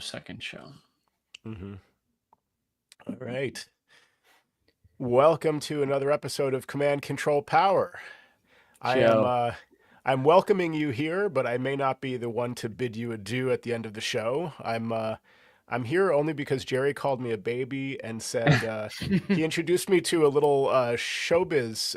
Second show. Mm-hmm. All right. Welcome to another episode of Command Control Power. I'm welcoming you here, but I may not be the one to bid you adieu at the end of the show. I'm here only because Jerry called me a baby and said he introduced me to a little showbiz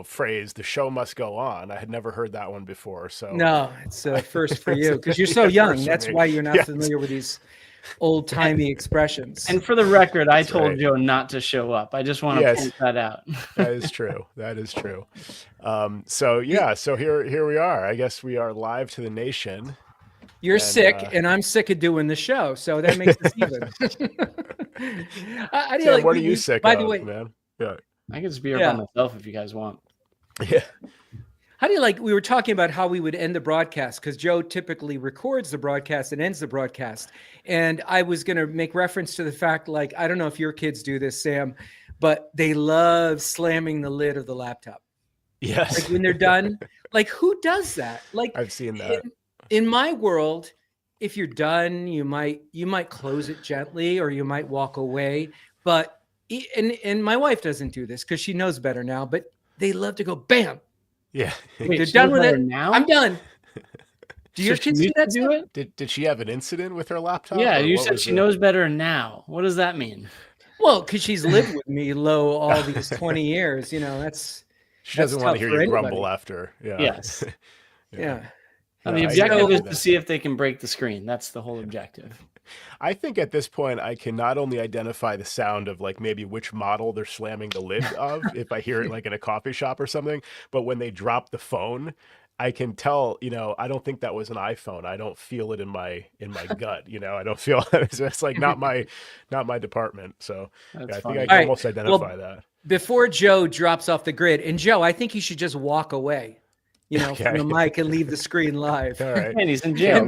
phrase, the show must go on. I had never heard that one before. So no, it's a first for you because you're so young. That's why you're not Yes. familiar with these old-timey expressions. And for the record, I told Joe not to show up. I just want to point that out. That is true. That is true. So here we are. I guess we are live to the nation. You're sick, and I'm sick of doing the show, so that makes us even. Sam, what are you sick by of, the way, man? Yeah. I can just be here by myself if you guys want. Yeah. How do you like? We were talking about how we would end the broadcast because Joe typically records the broadcast and ends the broadcast, and I was going to make reference to the fact, like, I don't know if your kids do this, Sam, but they love slamming the lid of the laptop. Yes. Like when they're done. Like, who does that? Like, I've seen that. In my world, if you're done, you might close it gently or you might walk away. But and my wife doesn't do this because she knows better now. But they love to go bam. Yeah. Wait, they're done with it now. I'm done. Do your kids do that? Do it? Did she have an incident with her laptop? Yeah, you said she knows better now. What does that mean? Well, because she's lived with me all these 20 years. You know, she doesn't want to hear you grumble after. Yeah. Yes. Yeah. And the objective is to see if they can break the screen. That's the whole objective. I think at this point, I can not only identify the sound of like maybe which model they're slamming the lid of, if I hear it like in a coffee shop or something, but when they drop the phone, I can tell, I don't think that was an iPhone. I don't feel it in my gut. I don't feel it's like not my department. So I think I can almost identify that. Before Joe drops off the grid, and Joe, I think you should just walk away. From the mic and leave the screen live. All right. And he's in jail.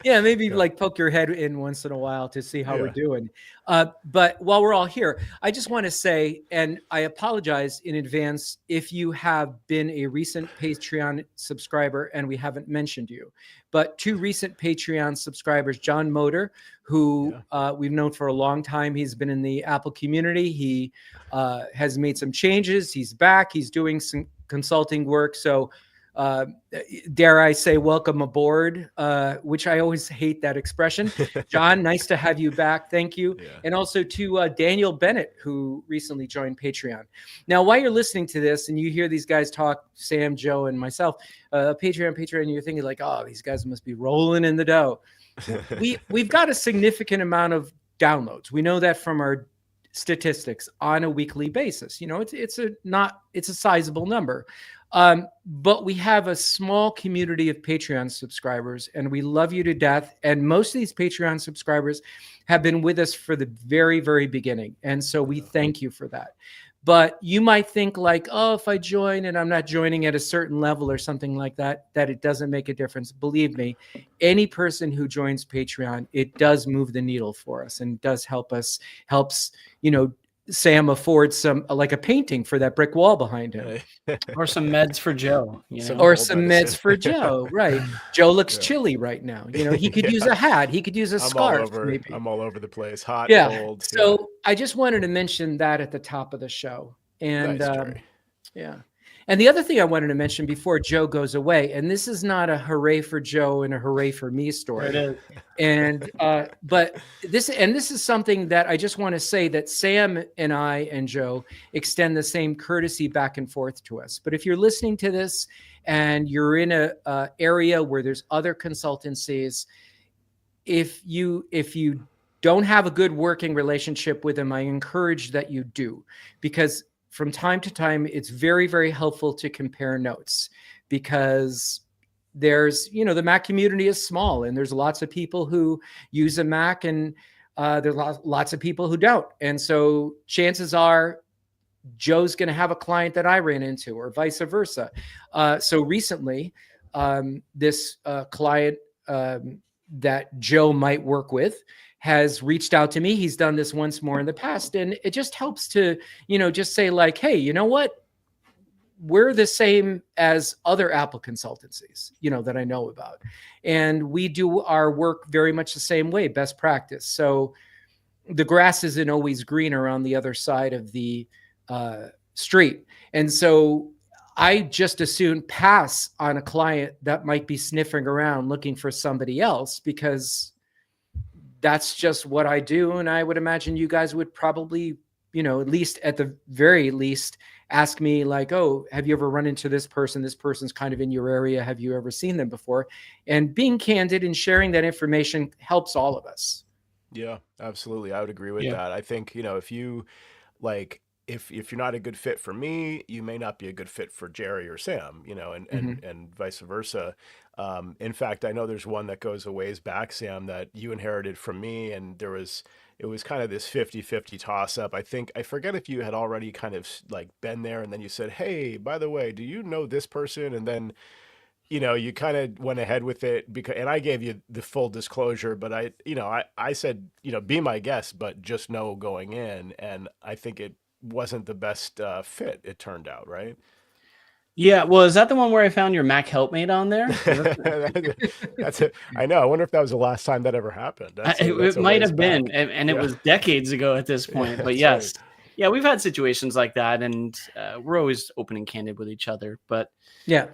Maybe like poke your head in once in a while to see how we're doing. But while we're all here, I just want to say, and I apologize in advance if you have been a recent Patreon subscriber and we haven't mentioned you. But 2 recent Patreon subscribers, John Motor, who we've known for a long time. He's been in the Apple community. He has made some changes. He's back. He's doing some consulting work. So dare I say, welcome aboard, which I always hate that expression. John, nice to have you back. Thank you. Yeah. And also to Daniel Bennett, who recently joined Patreon. Now, while you're listening to this and you hear these guys talk, Sam, Joe, and myself, Patreon, and you're thinking like, oh, these guys must be rolling in the dough. We've got a significant amount of downloads. We know that from our statistics on a weekly basis. It's a sizable number. But we have a small community of Patreon subscribers, and we love you to death. And most of these Patreon subscribers have been with us for the very, very beginning. And so we thank you for that. But you might think like, oh, if I join and I'm not joining at a certain level or something like that, that it doesn't make a difference. Believe me, any person who joins Patreon, it does move the needle for us and does helps, Sam afford some like a painting for that brick wall behind him, or some meds for Joe, or some meds for Joe. Right. Joe looks chilly right now. He could use a hat. He could use a scarf. Maybe. I'm all over the place. Hot, cold. So I just wanted to mention that at the top of the show. And And the other thing I wanted to mention before Joe goes away, and this is not a hooray for Joe and a hooray for me story. It is. And but this is something that I just want to say that Sam and I and Joe extend the same courtesy back and forth to us. But if you're listening to this and you're in a area where there's other consultancies, if you don't have a good working relationship with them, I encourage that you do, because from time to time, it's very, very helpful to compare notes, because there's, the Mac community is small and there's lots of people who use a Mac and there's lots of people who don't. And so chances are Joe's going to have a client that I ran into, or vice versa. So recently, this client that Joe might work with has reached out to me. He's done this once more in the past. And it just helps to, just say like, hey, you know what? we're the same as other Apple consultancies, that I know about. And we do our work very much the same way, best practice. So the grass isn't always greener on the other side of the street. And so I just as soon pass on a client that might be sniffing around looking for somebody else, because that's just what I do. And I would imagine you guys would probably, at least at the very least, ask me like, oh, have you ever run into this person? This person's kind of in your area. Have you ever seen them before? And being candid and sharing that information helps all of us. Yeah, absolutely. I would agree with that. I think, if you like, if you're not a good fit for me, you may not be a good fit for Jerry or Sam, and vice versa. In fact, I know there's one that goes a ways back, Sam, that you inherited from me, and it was kind of this 50-50 toss up. I forget if you had already kind of like been there, and then you said, "Hey, by the way, do you know this person?" And then you kind of went ahead with it and I gave you the full disclosure, but I said, be my guest, but just know going in. And I think it wasn't the best fit, it turned out, right? Yeah. Well, is that the one where I found your Mac helpmate on there? That's it. I know. I wonder if that was the last time that ever happened. It might have been. And it was decades ago at this point, but yes. Right. Yeah, we've had situations like that, and we're always open and candid with each other, but yeah,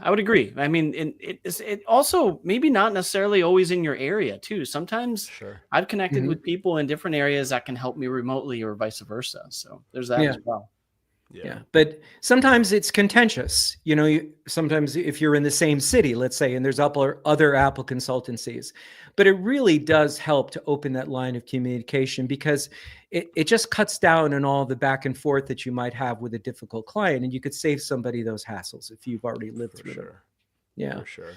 I would agree. I mean, it also maybe not necessarily always in your area too. Sometimes I've connected with people in different areas that can help me remotely or vice versa. So there's that as well. Yeah. But sometimes it's contentious. Sometimes if you're in the same city, let's say, and there's other Apple consultancies, but it really does help to open that line of communication, because it just cuts down on all the back and forth that you might have with a difficult client, and you could save somebody those hassles if you've already lived through them. Yeah. For sure.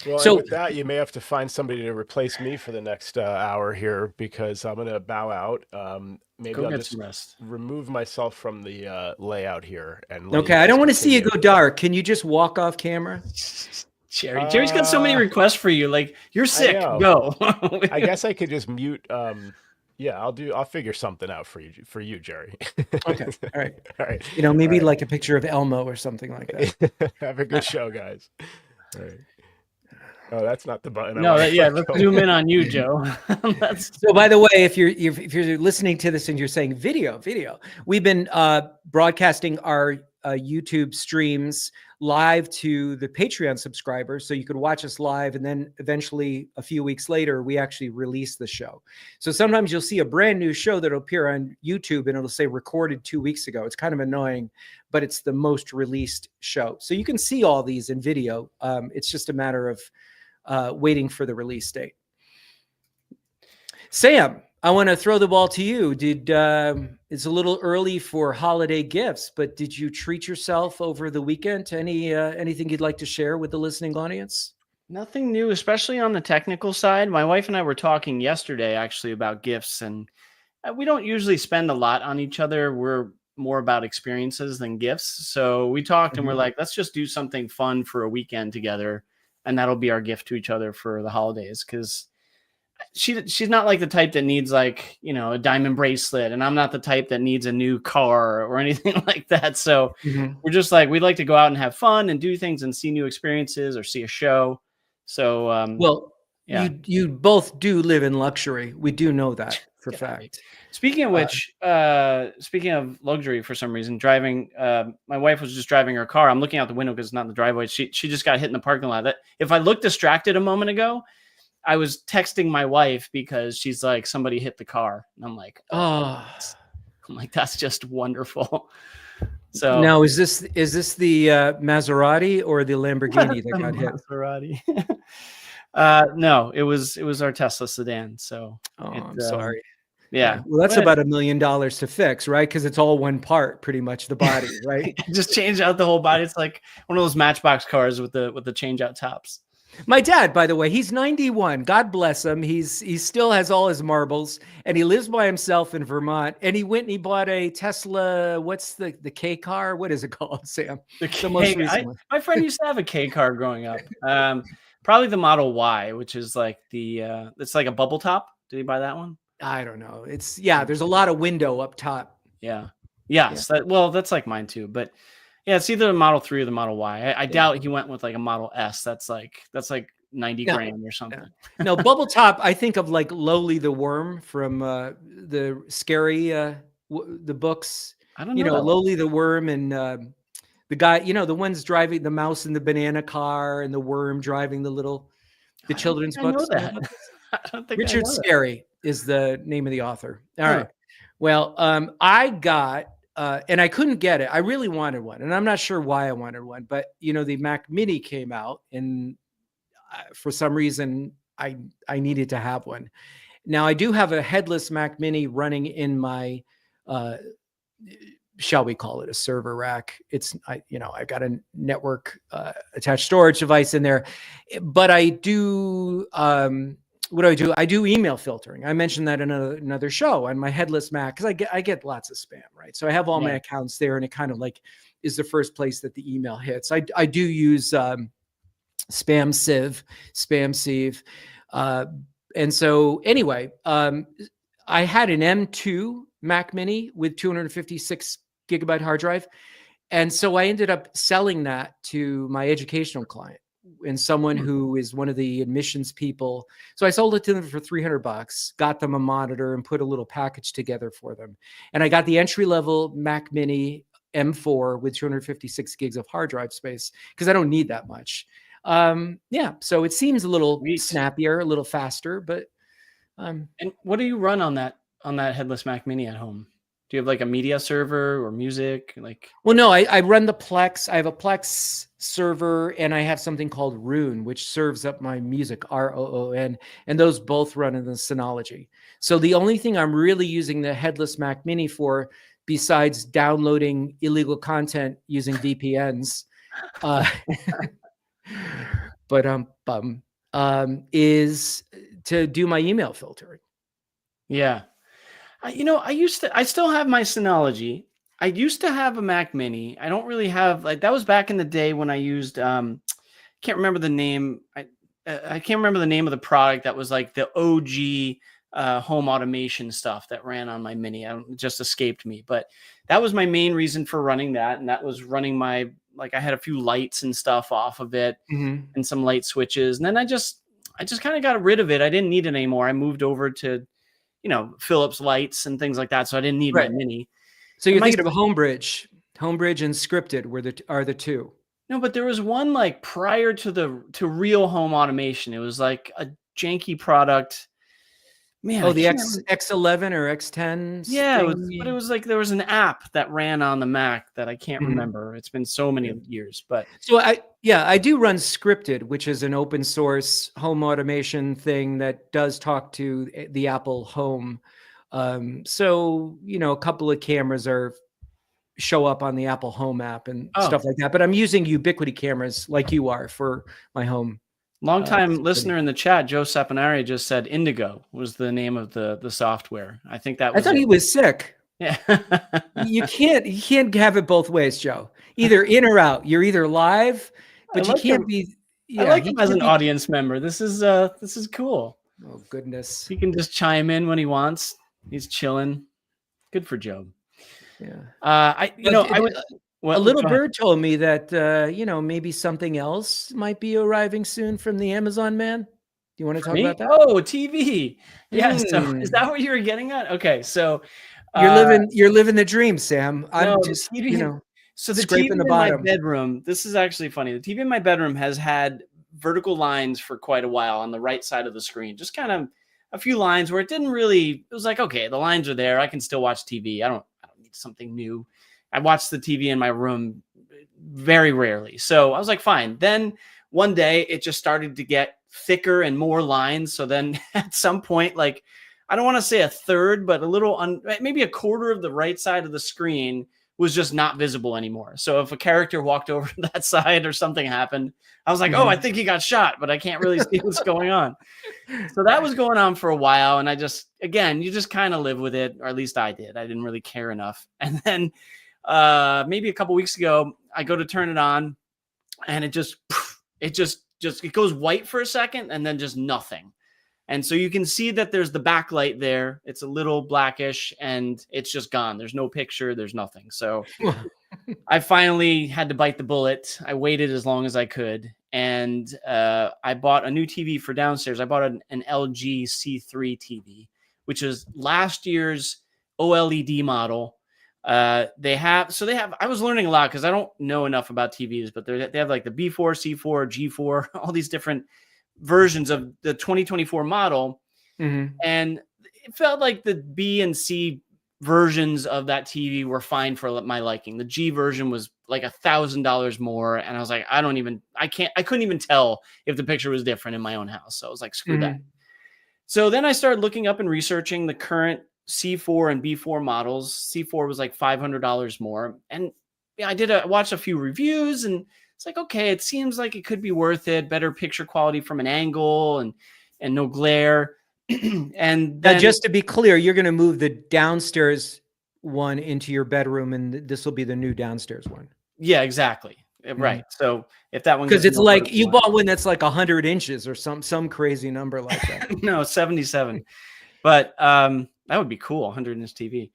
Well, so with that, you may have to find somebody to replace me for the next hour here, because I'm going to bow out. Maybe I'll just remove myself from the layout here. Okay, I don't want to see you go dark. Can you just walk off camera? Jerry's got so many requests for you. Like, you're sick. Go. I guess I could just mute. Yeah, I'll figure something out for you, Jerry. Okay. All right. Maybe like a picture of Elmo or something like that. Have a good show, guys. All right. Oh, that's not the button. No, let's zoom in on you, Joe. So, by the way, if you're listening to this and you're saying video, we've been broadcasting our YouTube streams live to the Patreon subscribers, so you could watch us live, and then eventually a few weeks later we actually release the show. So sometimes you'll see a brand new show that'll appear on YouTube and it'll say recorded 2 weeks ago. It's kind of annoying, but it's the most released show, so you can see all these in video. It's just a matter of waiting for the release date. Sam, I want to throw the ball to you. It's a little early for holiday gifts, but did you treat yourself over the weekend? Anything you'd like to share with the listening audience? Nothing new, especially on the technical side. My wife and I were talking yesterday actually about gifts, and we don't usually spend a lot on each other. We're more about experiences than gifts. So we talked and we're like, let's just do something fun for a weekend together, and that'll be our gift to each other for the holidays, because she's not like the type that needs like, a diamond bracelet, and I'm not the type that needs a new car or anything like that. So we're just like, we'd like to go out and have fun and do things and see new experiences or see a show. So you both do live in luxury. We do know that for fact. Speaking of which, speaking of luxury, for some reason, driving, my wife was just driving her car. I'm looking out the window because it's not in the driveway. She just got hit in the parking lot. If I looked distracted a moment ago, I was texting my wife because she's like, somebody hit the car. And I'm like, that's just wonderful. So now, is this the Maserati or the Lamborghini that got hit? Maserati. No, it was our Tesla sedan. So I'm sorry. Yeah. Well, that's about $1 million to fix, right? Because it's all one part, pretty much, the body, right? Just change out the whole body. It's like one of those Matchbox cars with the change out tops. My dad, by the way, he's 91. God bless him. He still has all his marbles, and he lives by himself in Vermont. And he went and he bought a Tesla. What's the K car? What is it called, Sam? The most recent one. My friend used to have a K car growing up. Probably the Model Y, which is like it's like a bubble top. Did he buy that one? I don't know. There's a lot of window up top. Yeah. Yes. That's like mine too. But yeah, it's either the Model 3 or the Model Y. I doubt he went with like a Model S. That's like 90 grand or something. No, Bubble Top, I think of like Lowly the Worm from the scary the books. I don't know. Lowly the Worm and the guy, the one's driving the mouse in the banana car and the worm driving the children's books. I know that. I don't think Richard Scarry is the name of the author. All right. Well, I got and I couldn't get it. I really wanted one, and I'm not sure why I wanted one, but the Mac Mini came out, and for some reason I needed to have one. Now I do have a headless Mac Mini running in my shall we call it a server rack. I've got a network attached storage device in there, but I do what do I do? I do email filtering. I mentioned that in another show on my headless Mac, because I get lots of spam, right? So I have all my accounts there, and it kind of like is the first place that the email hits. I do use spam sieve. And so anyway, I had an M2 Mac Mini with 256 gigabyte hard drive. And so I ended up selling that to my educational client and someone who is one of the admissions people. So I sold it to them for $300, got them a monitor and put a little package together for them. And I got the entry-level Mac Mini M4 with 256 gigs of hard drive space because I don't need that much. So it seems a little snappier, a little faster, but and what do you run on that headless Mac Mini at home? Do you have like a media server or music? Well, no, I run the Plex. I have a Plex server, and I have something called Roon, which serves up my music, ROON, and those both run in the Synology. So the only thing I'm really using the headless Mac Mini for, besides downloading illegal content using VPNs, is to do my email filtering. Yeah. I still have my Synology. I used to have a Mac Mini. I don't really have, that was back in the day when I used, can't remember the name. I can't remember the name of the product that was like the OG home automation stuff that ran on my Mini. It just escaped me, but that was my main reason for running that. And that was running I had a few lights and stuff off of it and some light switches. And then I just kind of got rid of it. I didn't need it anymore. I moved over to, Philips lights and things like that. So I didn't need my Mini. So you're thinking of a Homebridge and Scripted are the two. No, but there was one prior to real home automation. It was like a janky product. Man, the X11 or X10. Yeah, it was like there was an app that ran on the Mac that I can't remember. It's been so many years, but so I do run Scripted, which is an open source home automation thing that does talk to the Apple Home. So a couple of cameras show up on the Apple Home app and stuff like that. But I'm using Ubiquiti cameras like you are for my home. Long-time listener in the chat, Joe Saponari, just said Indigo was the name of the software. I think that was. I thought he was sick. Yeah. you can't have it both ways, Joe. Either in or out. You're either live, but you can't be. Yeah, I like him as an audience member. This is cool. Oh goodness. He can just chime in when he wants. He's chilling. Good for Joe. Yeah. A little bird told me that, maybe something else might be arriving soon from the Amazon man. Do you want to talk about that? Oh, TV. Yeah. So is that what you were getting at? Okay. So you're living the dream, Sam. I'm just, TV, so the TV in my bedroom, this is actually funny. The TV in my bedroom has had vertical lines for quite a while on the right side of the screen. Just kind of a few lines where it was like, okay, the lines are there. I can still watch TV. I don't need something new. I watch the TV in my room very rarely. So I was like, fine. Then one day it just started to get thicker and more lines. So then at some point, I don't want to say a third, but maybe a quarter of the right side of the screen was just not visible anymore. So if a character walked over to that side or something happened, I was like, oh, I think he got shot, but I can't really see what's going on. So that was going on for a while. And you just kind of live with it, or at least I did. I didn't really care enough. And then maybe a couple weeks ago, I go to turn it on and it goes white for a second and then just nothing. And so you can see that there's the backlight there. It's a little blackish and it's just gone. There's no picture. There's nothing. So I finally had to bite the bullet. I waited as long as I could. And I bought a new TV for downstairs. I bought an LG C3 TV, which is last year's OLED model. I was learning a lot because I don't know enough about TVs, but they have like the B4, C4, G4, all these different versions of the 2024 model. Mm-hmm. And it felt like the B and C versions of that TV were fine for my liking. The G version was like $1,000 more. And I was like, I couldn't even tell if the picture was different in my own house. So I was like, screw that. So then I started looking up and researching the current C4 and B4 models. C4 was like $500 more. And I watched a few reviews and it's like, okay, it seems like it could be worth it. Better picture quality from an angle and no glare. And then, now, just to be clear, you're going to move the downstairs one into your bedroom, and this will be the new downstairs one. Yeah, exactly. Right. So if that one, because it's like you bought one that's like 100 inches or some crazy number like that. No, 77. But that would be cool, 100-inch TV.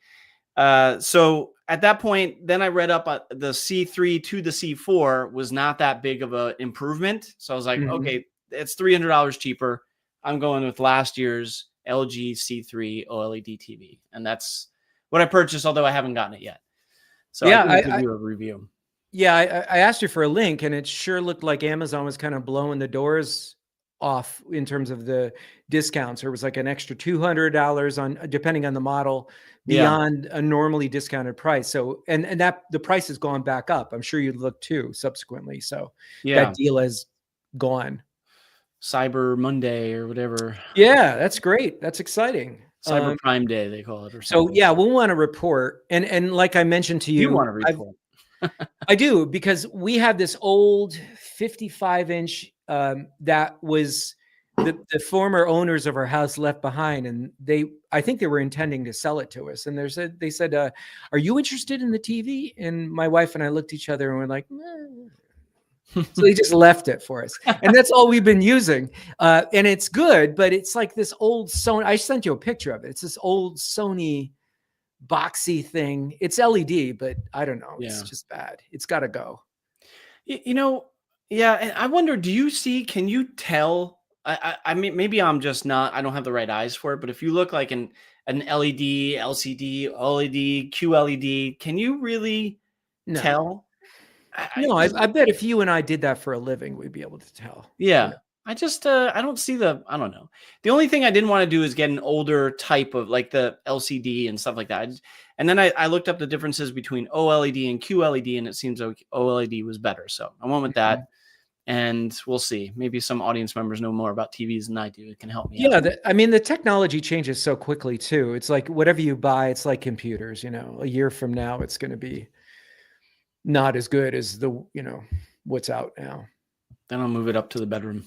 So at that point, then I read up the C3 to the C4 was not that big of an improvement. So I was like, okay, it's $300 cheaper. I'm going with last year's LG C3 OLED TV. And that's what I purchased, although I haven't gotten it yet. So yeah, I can give you a review. Yeah, I asked you for a link, and it sure looked like Amazon was kind of blowing the doors off in terms of the discounts. There was like an extra $200 on, depending on the model, beyond a normally discounted price. So, and that the price has gone back up. I'm sure you looked too subsequently. So that deal has gone. Cyber Monday or whatever. Yeah, that's great. That's exciting. Cyber Prime Day, they call it. Or something. So yeah, we'll want to report. And like I mentioned to you, want to report. I do, because we have this old 55-inch that was the former owners of our house left behind, and I think they were intending to sell it to us. And they said, "Are you interested in the TV?" And my wife and I looked at each other and we're like, "Nah." So they just left it for us, and that's all we've been using. And it's good, but it's like this old Sony. I sent you a picture of it. It's this old Sony boxy thing. It's LED, but I don't know. It's just bad. It's got to go. And I wonder, can you tell? I mean, maybe I'm just not, I don't have the right eyes for it, but if you look like an LED, LCD, OLED, QLED, can you really tell? No, I bet if you and I did that for a living, we'd be able to tell. Yeah. I just, I don't see I don't know. The only thing I didn't want to do is get an older type of like the LCD and stuff like that. And then I looked up the differences between OLED and QLED, and it seems like OLED was better. So I went with that, and we'll see. Maybe some audience members know more about TVs than I do. It can help me out. I mean, the technology changes so quickly too. It's like whatever you buy, it's like computers, a year from now, it's going to be not as good as what's out now. Then I'll move it up to the bedroom.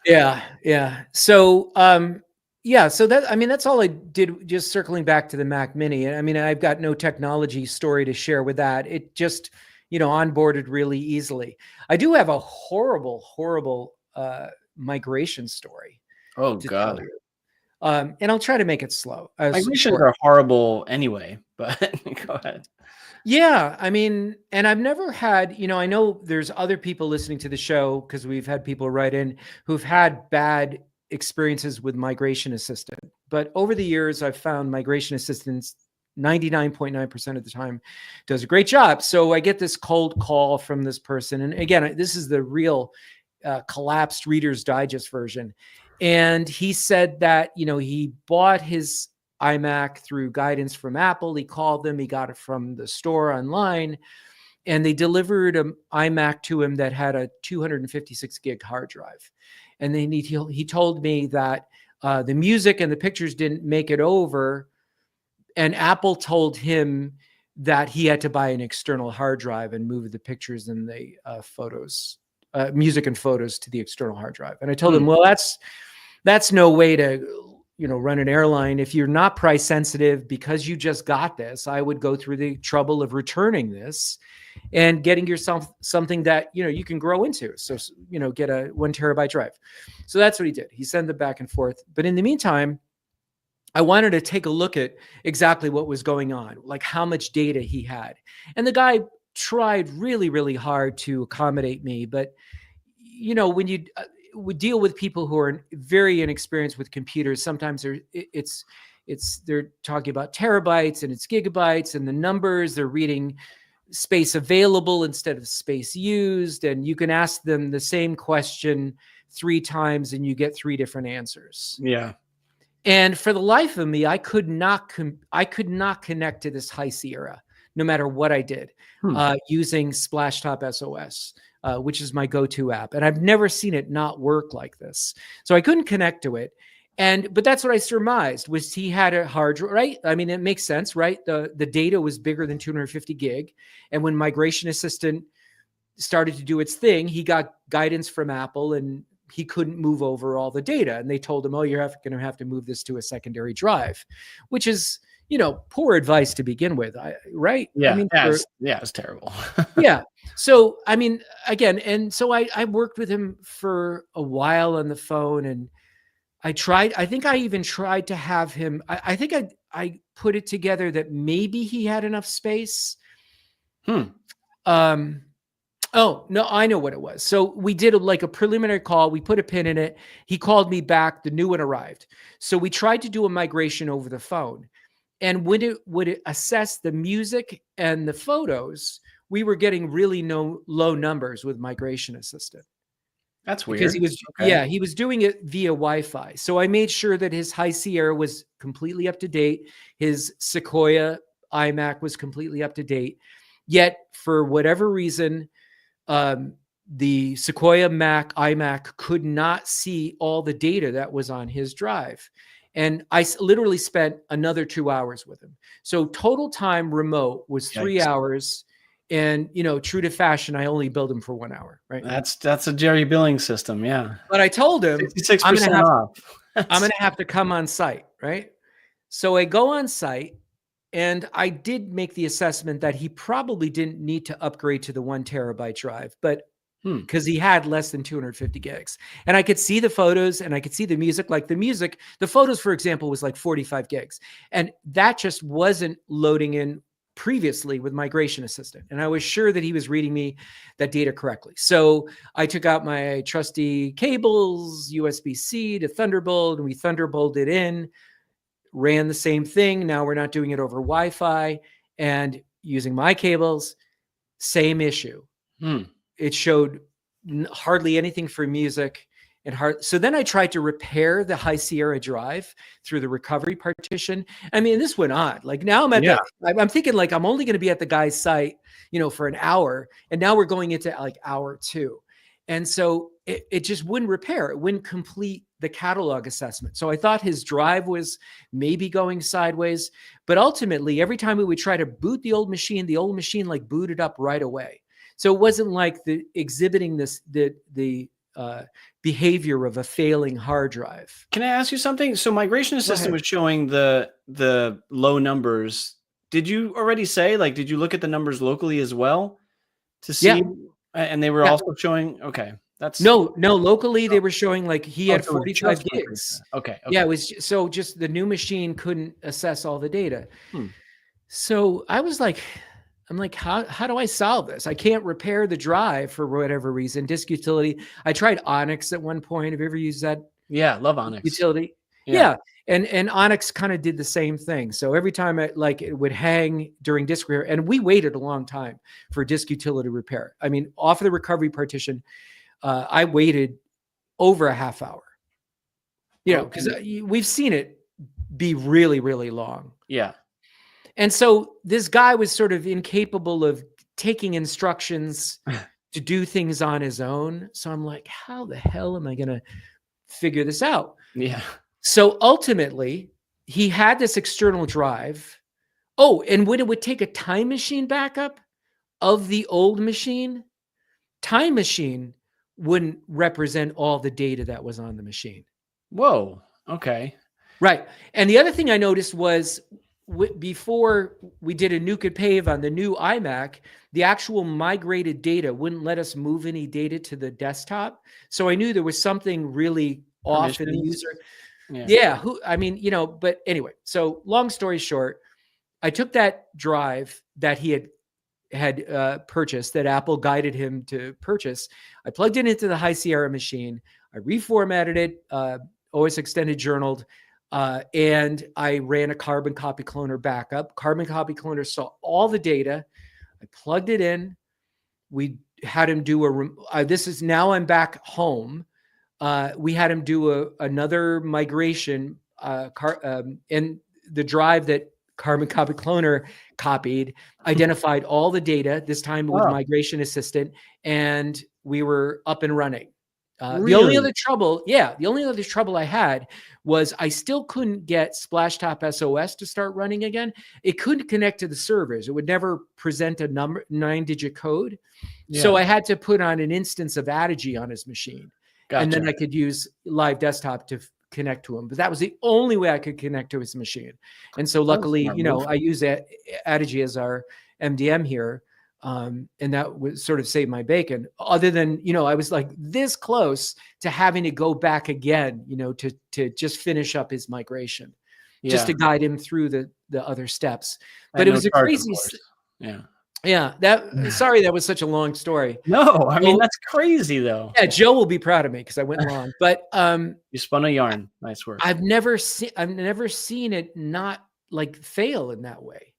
Yeah. So, so that's all I did, just circling back to the Mac Mini. I mean, I've got no technology story to share with that. It just, onboarded really easily. I do have a horrible migration story. Oh God. And I'll try to make it slow. Migrations are horrible anyway, but go ahead. Yeah, I mean, and I've never had, I know there's other people listening to the show, because we've had people write in who've had bad experiences with Migration Assistant. But over the years, I've found Migration Assistants 99.9% of the time does a great job. So I get this cold call from this person. And again, this is the real collapsed Reader's Digest version. And he said that, he bought his iMac through guidance from Apple. He called them, he got it from the store online, and they delivered an iMac to him that had a 256 gig hard drive. And then he told me that the music and the pictures didn't make it over. And Apple told him that he had to buy an external hard drive and move the pictures and the music and photos to the external hard drive. And I told him, well, that's no way to, run an airline, if you're not price sensitive because you just got this, I would go through the trouble of returning this and getting yourself something that, you can grow into. So, get a 1 terabyte drive. So that's what he did. He sent them back and forth. But in the meantime, I wanted to take a look at exactly what was going on, like how much data he had. And the guy tried really, really hard to accommodate me. But, when you would deal with people who are very inexperienced with computers, sometimes they're talking about terabytes and it's gigabytes, and the numbers, they're reading space available instead of space used. And you can ask them the same question 3 times and you get 3 different answers. Yeah. And for the life of me, I could not connect to this High Sierra, no matter what I did, using Splashtop SOS, which is my go-to app. And I've never seen it not work like this. So I couldn't connect to it. But that's what I surmised, was he had a hard drive, right? I mean, it makes sense, right? The data was bigger than 250 gig. And when Migration Assistant started to do its thing, he got guidance from Apple and he couldn't move over all the data. And they told him, oh, you're going to have to move this to a secondary drive, which is, poor advice to begin with, right? Yeah. I mean, it's terrible. Yeah. So, I mean, again, and so I worked with him for a while on the phone, and I think I even tried to have him, I think I put it together that maybe he had enough space. Oh, no, I know what it was. So we did a preliminary call. We put a pin in it. He called me back. The new one arrived. So we tried to do a migration over the phone. And when it would assess the music and the photos, we were getting really low numbers with Migration Assistant. That's weird. Because he was doing it via Wi-Fi. So I made sure that his High Sierra was completely up to date. His Sequoia iMac was completely up to date. Yet, for whatever reason, the Sequoia iMac could not see all the data that was on his drive. And I literally spent another 2 hours with him. So total time remote was 3 hours. And, true to fashion, I only billed him for 1 hour, right? That's a Jerry billing system. Yeah. But I told him 66% off. I'm going to have to come on site, right? So I go on site, and I did make the assessment that he probably didn't need to upgrade to the 1 terabyte drive, but because he had less than 250 gigs. And I could see the photos and I could see the music, the photos, for example, was like 45 gigs. And that just wasn't loading in previously with Migration Assistant. And I was sure that he was reading me that data correctly. So I took out my trusty cables, USB-C to Thunderbolt, and we Thunderbolted in, ran the same thing. Now we're not doing it over Wi-Fi and using my cables, same issue. It showed hardly anything for music. So then I tried to repair the High Sierra drive through the recovery partition. I mean, this went on. Like now I'm thinking like I'm only going to be at the guy's site, for an hour. And now we're going into like hour 2. And so it just wouldn't repair. It wouldn't complete the catalog assessment. So I thought his drive was maybe going sideways. But ultimately, every time we would try to boot the old machine like booted up right away. So it wasn't like exhibiting the behavior of a failing hard drive. Can I ask you something? So Migration Assistant was showing the low numbers. Did you already say, did you look at the numbers locally as well to see? Yeah. And they were also showing, okay. No, locally they were showing he had 45 gigs. Okay. Yeah, it was just the new machine couldn't assess all the data. So I was like, how do I solve this? I can't repair the drive for whatever reason. Disk utility. I tried Onyx at one point. Have you ever used that? Yeah, love Onyx. Utility. Yeah. And Onyx kind of did the same thing. So every time it would hang during disk repair, and we waited a long time for disk utility repair. I mean, off of the recovery partition, I waited over a half hour. Because we've seen it be really, really long. Yeah. And so this guy was sort of incapable of taking instructions to do things on his own. So I'm like, how the hell am I going to figure this out? Yeah. So ultimately, he had this external drive. Oh, and when it would take a Time Machine backup of the old machine, Time Machine wouldn't represent all the data that was on the machine. Whoa. Okay. Right. And the other thing I noticed was before we did a nuke and pave on the new iMac, the actual migrated data wouldn't let us move any data to the desktop. So I knew there was something really off in the user. Yeah. I mean, you know, but anyway, so long story short, I took that drive that he had purchased, that Apple guided him to purchase. I plugged it into the High Sierra machine. I reformatted it, OS extended journaled, and I ran a carbon copy cloner backup. Carbon copy cloner saw all the data. I plugged it in. We had him do this is now I'm back home. We had him do another migration, and the drive that Carbon Copy Cloner copied identified all the data, this time with Migration Assistant, and we were up and running. The only other trouble I had was I still couldn't get Splashtop SOS to start running again. It couldn't connect to the servers. It would never present a 9-digit code. Yeah. So I had to put on an instance of Adigy on his machine. Gotcha. And then I could use Live Desktop to connect to him. But that was the only way I could connect to his machine. And so luckily, you know, I use Adigy as our MDM here. And that was sort of saved my bacon. Other than, you know, I was like this close to having to go back again, you know, to just finish up his migration, just to guide him through the other steps. But it was a crazy. Yeah. Sorry, that was such a long story. No, I mean, that's crazy though. Yeah. Joe will be proud of me because I went long, but, you spun a yarn. Nice work. I've never seen it not like fail in that way.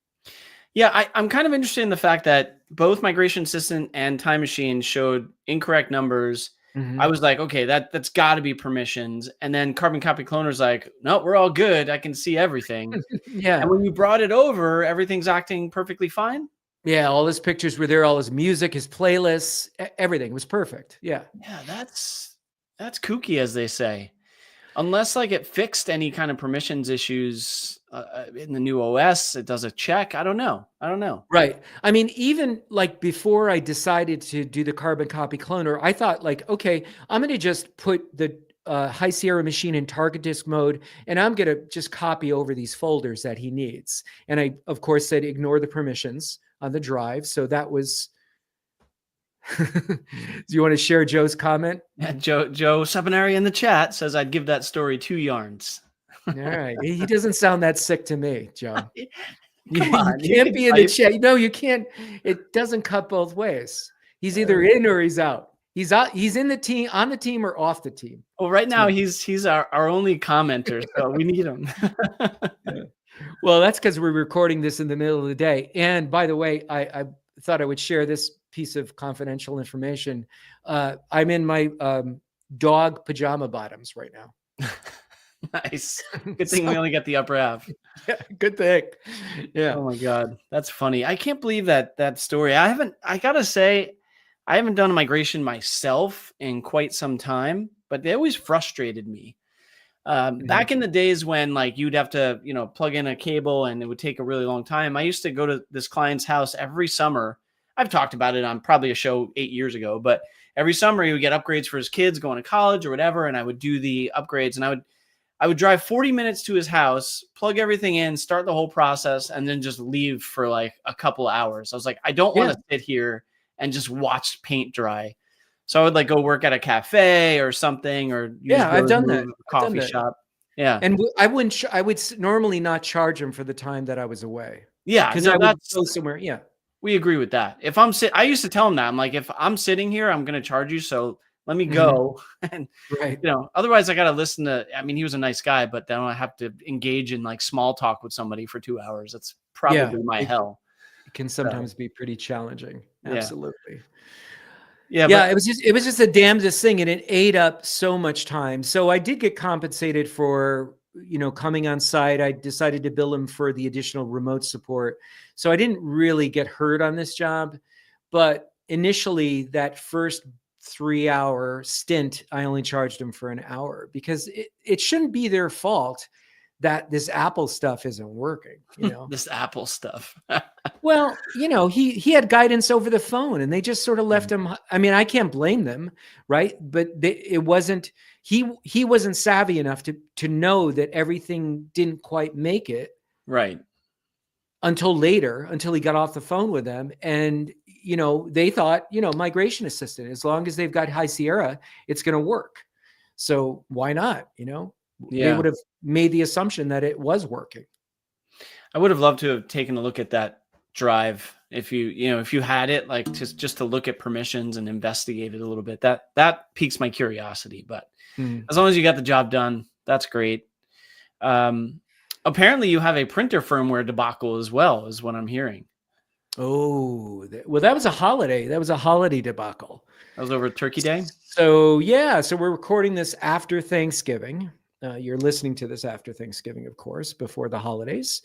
Yeah, I'm kind of interested in the fact that both Migration Assistant and Time Machine showed incorrect numbers. I was like, okay, that's got to be permissions. And then Carbon Copy Cloner's like, no, we're all good. I can see everything. Yeah. And when you brought it over, everything's acting perfectly fine. Yeah, all his pictures were there, all his music, his playlists, everything was perfect. Yeah. Yeah, that's kooky, as they say. Unless like it fixed any kind of permissions issues in the new OS, it does a check. I don't know. Right. I mean, even like before I decided to do the Carbon Copy Cloner, I thought like, okay, I'm going to just put the High Sierra machine in target disk mode, and I'm going to just copy over these folders that he needs. And I, of course, said ignore the permissions on the drive. So that was... Do you want to share Joe's comment? Yeah, Joe Sabinari in the chat says I'd give that story 2 yarns. All right. He doesn't sound that sick to me, Joe. Come on, you can't be in the chat. No, you can't. It doesn't cut both ways. He's either in or he's out. He's out. He's in the team, on the team, or off the team. Well, right now he's our only commenter, so we need him. Yeah. Well, that's because we're recording this in the middle of the day. And by the way, I thought I would share this piece of confidential information. I'm in my dog pajama bottoms right now. Nice. Good thing we only got the upper half. Yeah, good thing. Yeah. Oh my God. That's funny. I can't believe that story. I gotta say, I haven't done a migration myself in quite some time, but they always frustrated me. Back in the days when like you'd have to, you know, plug in a cable and it would take a really long time. I used to go to this client's house every summer. I've talked about it on probably a show 8 years ago, but every summer he would get upgrades for his kids going to college or whatever. And I would do the upgrades, and I would drive 40 minutes to his house, plug everything in, start the whole process, and then just leave for like a couple hours. I was like, I don't want to sit here and just watch paint dry. So I would like go work at a cafe or something, or I've done that. Coffee shop. Yeah. And I would normally not charge him for the time that I was away. Yeah. Because I would go somewhere. Yeah. We agree with that. If I used to tell him that, I'm like, if I'm sitting here, I'm going to charge you. So let me go. And, you know, otherwise I got to listen to, I mean, he was a nice guy, but then I have to engage in like small talk with somebody for 2 hours. That's probably my hell. It can sometimes be pretty challenging. Absolutely. Yeah. It was just the damnedest thing. And it ate up so much time. So I did get compensated for, you know, coming on site. I decided to bill him for the additional remote support. So I didn't really get hurt on this job, but initially that first 3-hour stint, I only charged him for an hour because it shouldn't be their fault that this Apple stuff isn't working, you know. This Apple stuff. Well, he had guidance over the phone, and they just sort of left him. I mean, I can't blame them, right? But it wasn't he wasn't savvy enough to know that everything didn't quite make it Right. until later, until he got off the phone with them, and they thought, migration assistant, as long as they've got High Sierra, it's going to work. So why not? They would have made the assumption that it was working. I would have loved to have taken a look at that drive if you had it, like just to look at permissions and investigate it a little bit. That piques my curiosity, but as long as you got the job done, that's great. Apparently you have a printer firmware debacle as well, is what I'm hearing. Oh, well, that was a holiday. That was a holiday debacle. That was over Turkey Day. So we're recording this after Thanksgiving. You're listening to this after Thanksgiving, of course, before the holidays.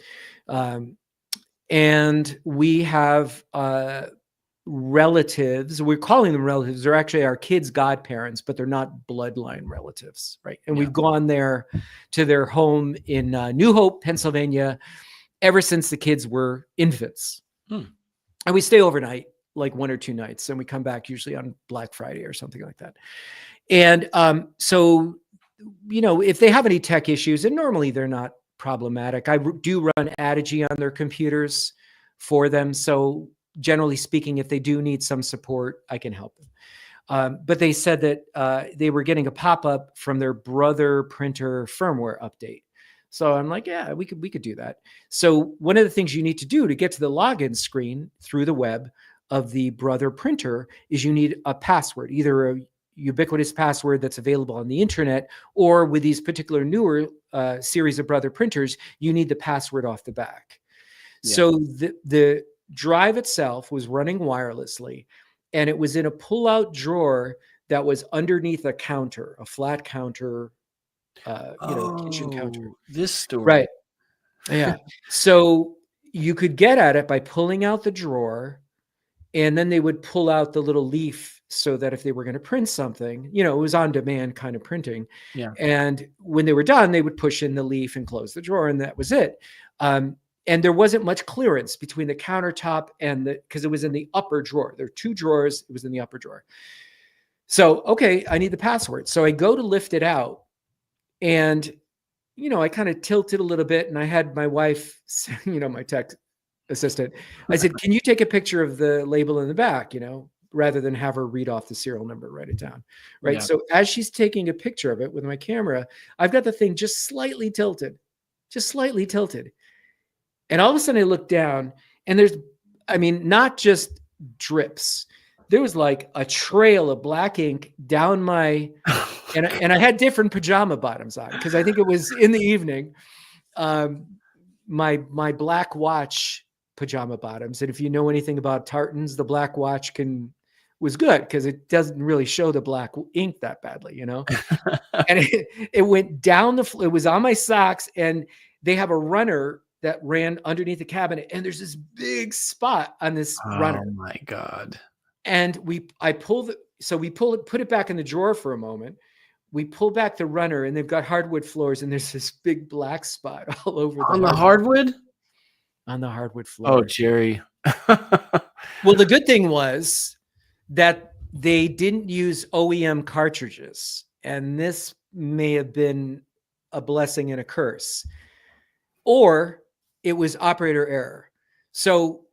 And we have relatives. We're calling them relatives. They're actually our kids' godparents, but they're not bloodline relatives, right? And we've gone there to their home in New Hope, Pennsylvania, ever since the kids were infants. And we stay overnight, like 1 or 2 nights, and we come back usually on Black Friday or something like that. And so, if they have any tech issues, and normally they're not problematic, I do run Adigy on their computers for them. So generally speaking, if they do need some support, I can help them. But they said that they were getting a pop-up from their Brother printer firmware update. So I'm like, yeah, we could do that. So one of the things you need to do to get to the login screen through the web of the Brother printer is you need a password, either a ubiquitous password that's available on the internet, or with these particular newer series of Brother printers, you need the password off the back. Yeah. So the drive itself was running wirelessly, and it was in a pull-out drawer that was underneath a counter, a flat counter, kitchen counter. This story. Right. Yeah. So you could get at it by pulling out the drawer, and then they would pull out the little leaf so that if they were going to print something, it was on demand kind of printing. Yeah. And when they were done, they would push in the leaf and close the drawer, and that was it. And there wasn't much clearance between the countertop and because it was in the upper drawer. There are 2 drawers. It was in the upper drawer. So, okay, I need the password. So I go to lift it out, and, I kind of tilted a little bit, and I had my wife, my tech assistant, I said, can you take a picture of the label in the back, rather than have her read off the serial number, write it down. Right. Yeah. So as she's taking a picture of it with my camera, I've got the thing just slightly tilted. And all of a sudden I look down, and there's, not just drips. There was like a trail of black ink down my, and I had different pajama bottoms on because I think it was in the evening. My Black Watch pajama bottoms. And if you know anything about tartans, the Black Watch was good because it doesn't really show the black ink that badly, And it went down it was on my socks, and they have a runner that ran underneath the cabinet, and there's this big spot on this runner. Oh my God. And put it back in the drawer for a moment. We pull back the runner, and they've got hardwood floors, and there's this big black spot all over on the hardwood. On the hardwood floor. Oh, Jerry. Well, the good thing was that they didn't use OEM cartridges, and this may have been a blessing and a curse, or it was operator error. So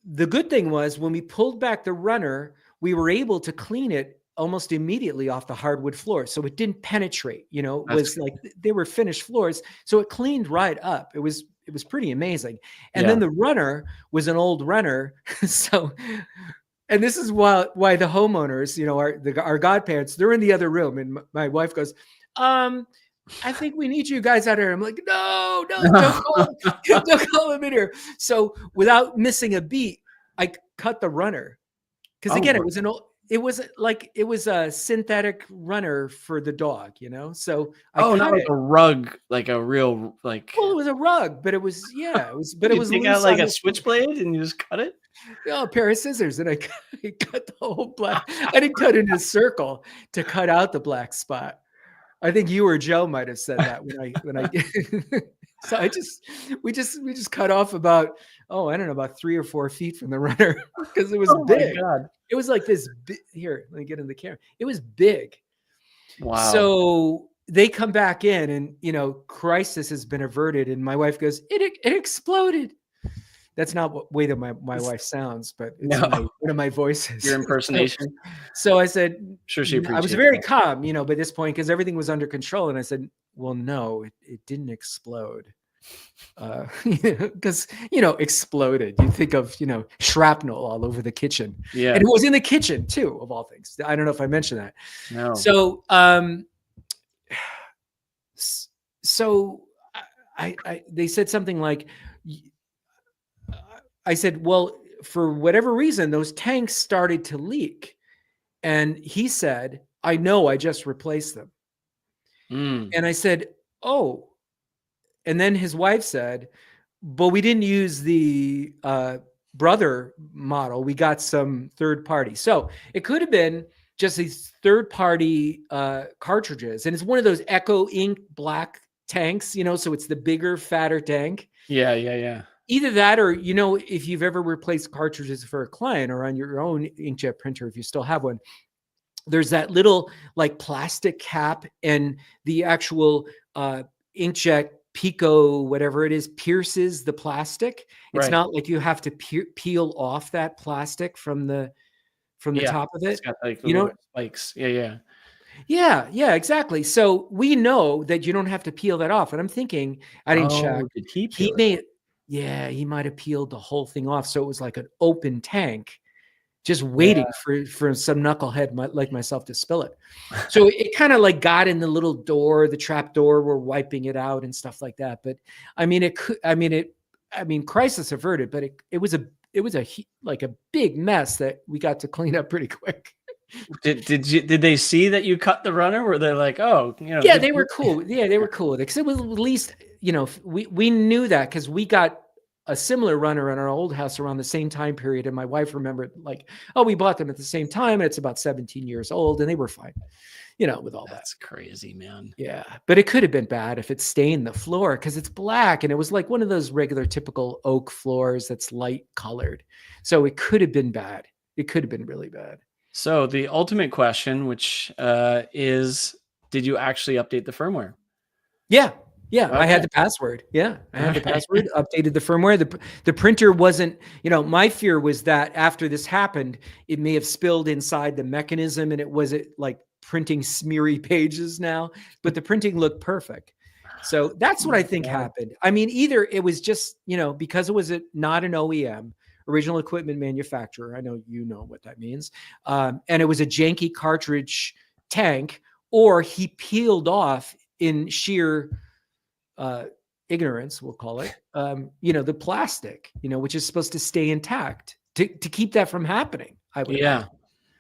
the good thing was when we pulled back the runner, we were able to clean it almost immediately off the hardwood floor. So it didn't penetrate, it was like they were finished floors. So it cleaned right up. It was pretty amazing. And then the runner was an old runner. So, and this is why the homeowners, our godparents, they're in the other room. And my wife goes, I think we need you guys out here. I'm like, no, don't call them in here. So without missing a beat, I cut the runner. Because again, it was a synthetic runner for the dog, So not like a rug, like a real like. Well, it was a rug, but it was but it was. Take out like a switchblade and you just cut it. A pair of scissors, and I cut the whole black. I didn't cut in a circle to cut out the black spot. I think you or Joe might have said that when I So we just cut off about, I don't know, about 3 or 4 feet from the runner because it was Oh my big. God. It was like this here, let me get in the camera. It was big. Wow. So they come back in and, crisis has been averted. And my wife goes, it exploded. That's not what way that my wife sounds, but it's one of my voices. Your impersonation. So I said, Sure, she appreciates I was very calm, by this point, because everything was under control. And I said, well, no, it didn't explode. Because, exploded. You think of, shrapnel all over the kitchen. Yeah. And it was in the kitchen too, of all things. I don't know if I mentioned that. No. So, they said something like, I said, well, for whatever reason, those tanks started to leak. And he said, I know, I just replaced them. And I said, oh. And then his wife said, but we didn't use the brother model. We got some third party. So it could have been just these third party cartridges. And it's one of those Echo Ink black tanks, so it's the bigger, fatter tank. Yeah. Either that or, if you've ever replaced cartridges for a client or on your own inkjet printer, if you still have one, there's that little like plastic cap and the actual inkjet Pico, whatever it is, pierces the plastic. It's not like you have to peel off that plastic from the top of it. It's got like spikes. Yeah, exactly. So we know that you don't have to peel that off. And I'm thinking, I didn't check. Did he peel it? He might have peeled the whole thing off. So it was like an open tank, just waiting for some knucklehead like myself to spill it. So it kind of like got in the little door, the trap door, we're wiping it out and stuff like that. But crisis averted, but it was a big mess that we got to clean up pretty quick. Did they see that you cut the runner? Were they like, oh, yeah, they were cool. Yeah, they were cool with it because it was at least, we knew that because we got a similar runner in our old house around the same time period. And my wife remembered like, oh, we bought them at the same time. And it's about 17 years old and they were fine, with all that. That's crazy, man. Yeah. But it could have been bad if it stained the floor because it's black. And it was like one of those regular typical oak floors that's light colored. So it could have been bad. It could have been really bad. So the ultimate question, which is, did you actually update the firmware? Yeah. Yeah, okay. I had the password. Yeah, I had the password, updated the firmware. The printer wasn't, my fear was that after this happened, it may have spilled inside the mechanism and it wasn't like printing smeary pages now, but the printing looked perfect. So that's what I think happened. I mean, either it was just, because it was not an OEM, original equipment manufacturer. I know you know what that means. And it was a janky cartridge tank, or he peeled off in sheer ignorance, we'll call it, the plastic, which is supposed to stay intact to keep that from happening. I would imagine.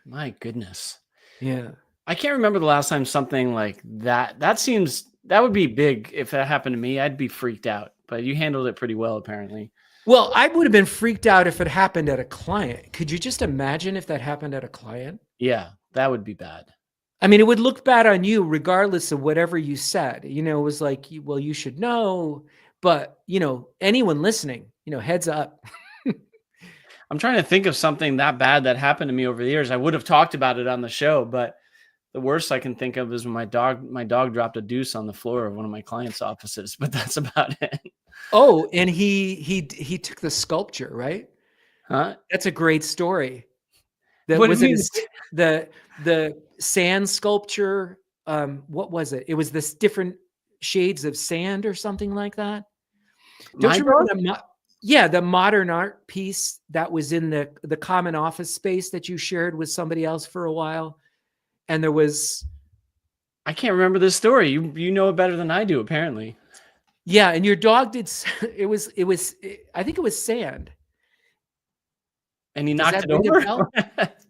My goodness. Yeah. I can't remember the last time something like that. That would be big. If that happened to me, I'd be freaked out, but you handled it pretty well, apparently. Well, I would have been freaked out if it happened at a client. Could you just imagine if that happened at a client? Yeah, that would be bad. I mean, it would look bad on you regardless of whatever you said. It was like, well, you should know. But, anyone listening, heads up. I'm trying to think of something that bad that happened to me over the years. I would have talked about it on the show, but the worst I can think of is when my dog dropped a deuce on the floor of one of my clients' offices, but that's about it. Oh, and he took the sculpture, right? Huh? That's a great story. That what was it the sand sculpture. What was it? It was this different shades of sand or something like that. Don't you remember the modern art piece that was in the common office space that you shared with somebody else for a while? And there was, I can't remember this story. You know it better than I do, apparently. Yeah, and your dog did. I think it was sand. And he knocked it over.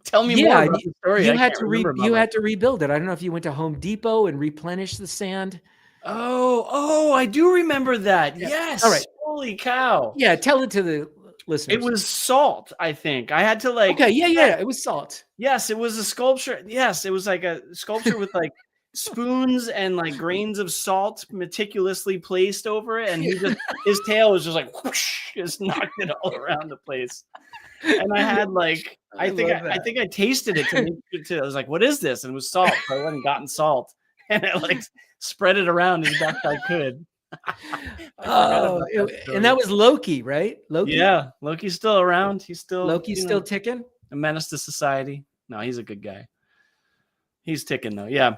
Tell me more about the story. You had to rebuild it. I don't know if you went to Home Depot and replenished the sand. Oh, I do remember that. Yeah. Yes. All right. Holy cow. Yeah, tell it to the listeners. It was salt, I think. I had to Okay, yeah, it was salt. Yes, it was a sculpture. Yes, it was like a sculpture with like spoons and like grains of salt meticulously placed over it, and his tail was just like whoosh, just knocked it all around the place. And I had like I think I tasted it to make it to. I was like, "What is this?" And it was salt. So I went and gotten salt, and I like spread it around as best I could. And that was Loki, right? Loki. Yeah, Loki's still around. He's still still ticking. A menace to society. No, he's a good guy. He's ticking though. Yeah.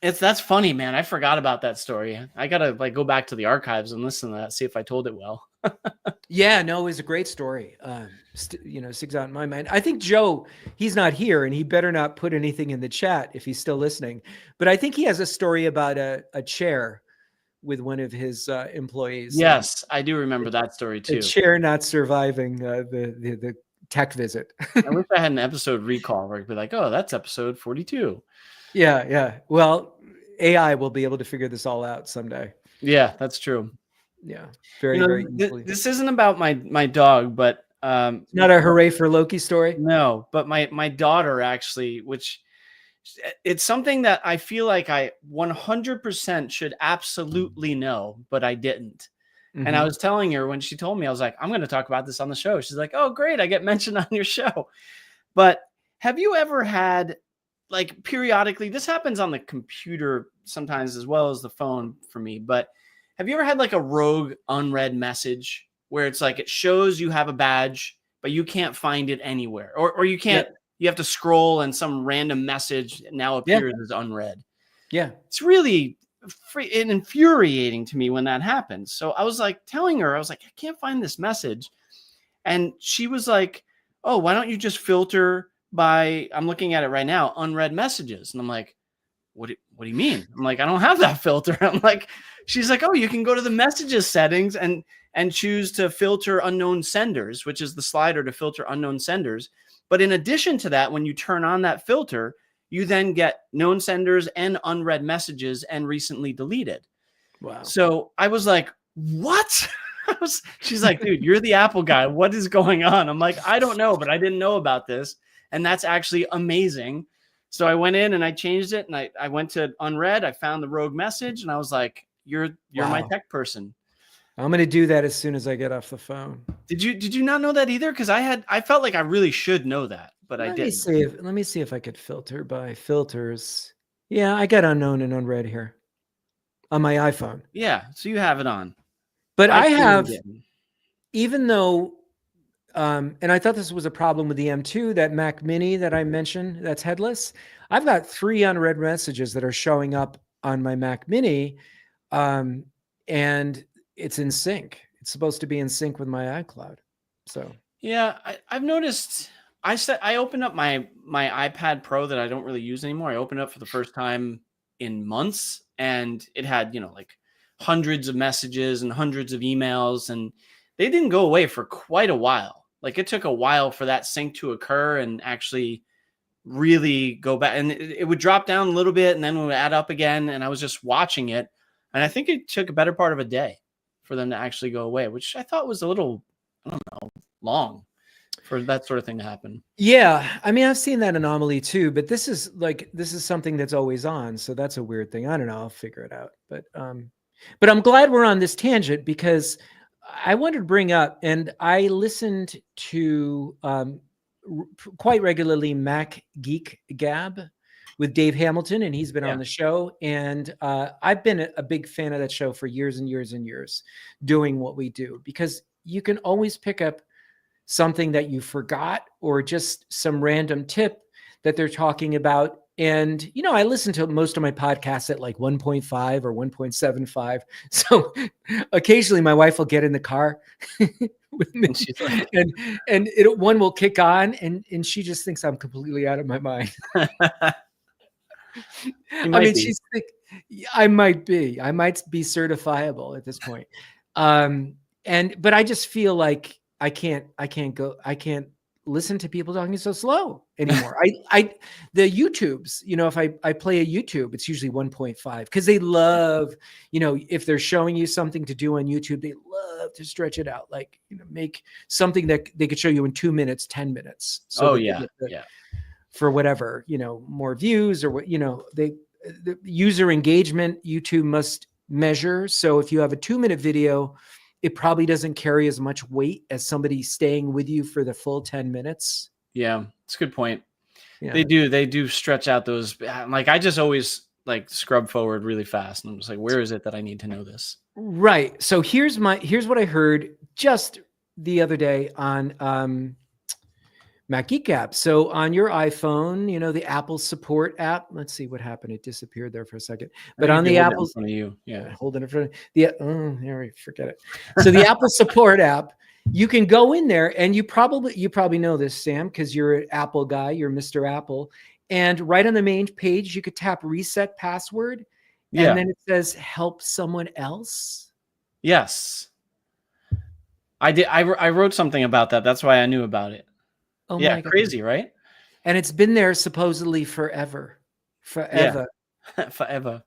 That's funny, man. I forgot about that story. I gotta like go back to the archives and listen to that, see if I told it well. Yeah, no, it was a great story. Sticks out in my mind. I think Joe, he's not here, and he better not put anything in the chat if he's still listening. But I think he has a story about a chair with one of his employees. Yes, I do remember that story too. The chair not surviving the tech visit. I wish I had an episode recall where I'd be like, "Oh, that's episode 42." Yeah. Well, AI will be able to figure this all out someday. Yeah, that's true. Yeah, very easily. This isn't about my dog, but not a hooray for Loki story. No, but my daughter actually, which it's something that I feel like I 100% should absolutely know, but I didn't. And I was telling her when she told me, I was like, I'm going to talk about this on the show. She's like, "Oh, great. I get mentioned on your show." But have you ever had, like, periodically, this happens on the computer sometimes as well as the phone for me, but have you ever had like a rogue unread message where it's like, it shows you have a badge, but you can't find it anywhere, or you can't, you have to scroll and some random message now appears as unread. Yeah. It's really and infuriating to me when that happens. So I was like telling her, I was like, I can't find this message. And she was like, "Oh, why don't you just filter by," I'm looking at it right now, "unread messages." And I'm like, what do you mean? I'm like, I don't have that filter. I'm like, she's like, "Oh, you can go to the messages settings and choose to filter unknown senders," which is the slider to filter unknown senders. But in addition to that, when you turn on that filter, you then get known senders and unread messages and recently deleted. Wow. So I was like, "What?" She's like, "Dude, you're the Apple guy. What is going on?" I'm like, "I don't know, but I didn't know about this." And that's actually amazing. So I went in and I changed it, and I went to unread. I found the rogue message, and I was like, you're my tech person. I'm going to do that as soon as I get off the phone. Did you not know that either? Because I felt like I really should know that, but I didn't. Let me see if I could filter by filters. Yeah, I got unknown and unread here on my iPhone. Yeah, so you have it on. But I have, even though, and I thought this was a problem with the M2, that Mac Mini that I mentioned, that's headless. I've got 3 unread messages that are showing up on my Mac Mini, and it's in sync. It's supposed to be in sync with my iCloud. So yeah, I've noticed. I opened up my iPad Pro that I don't really use anymore. I opened up for the first time in months, and it had, like hundreds of messages and hundreds of emails, and they didn't go away for quite a while. Like, it took a while for that sync to occur and actually really go back, and it would drop down a little bit and then it would add up again. And I was just watching it, and I think it took a better part of a day for them to actually go away, which I thought was a little, I don't know, long for that sort of thing to happen. Yeah. I mean, I've seen that anomaly too, but this is something that's always on. So that's a weird thing. I don't know. I'll figure it out. But I'm glad we're on this tangent, because I wanted to bring up, and I listened to quite regularly Mac Geek Gab with Dave Hamilton, and he's been on the show. And I've been a big fan of that show for years and years and years, doing what we do, because you can always pick up something that you forgot, or just some random tip that they're talking about. And, I listen to most of my podcasts at like 1.5 or 1.75. So occasionally my wife will get in the car with me, and one will kick on, and she just thinks I'm completely out of my mind. I might be certifiable at this point. But I just feel like I can't listen to people talking so slow anymore. The YouTubes, if I play a YouTube, it's usually 1.5, because they love, if they're showing you something to do on YouTube, they love to stretch it out, like, make something that they could show you in 2 minutes, 10 minutes. So for whatever, more views, or what, the user engagement YouTube must measure. So if you have a 2-minute video, it probably doesn't carry as much weight as somebody staying with you for the full 10 minutes. Yeah, it's a good point. Yeah. They do stretch out those. Like I just always like scrub forward really fast, and I'm just like, where is it that I need to know this? Right. So here's what I heard just the other day on Mac Geek app. So on your iPhone, you know, the Apple support app. Let's see what happened. It disappeared there for a second. But on the Apple, in front of you, yeah, holding it in front of the. Oh, there we forget it. So the Apple support app, you can go in there, and you probably know this, Sam, because you're an Apple guy. You're Mr. Apple, and right on the main page, you could tap reset password, yeah, and then it says help someone else. Yes, I did. I wrote something about that. That's why I knew about it. Oh yeah, my God. crazy, right? And it's been there supposedly forever. Yeah. Forever.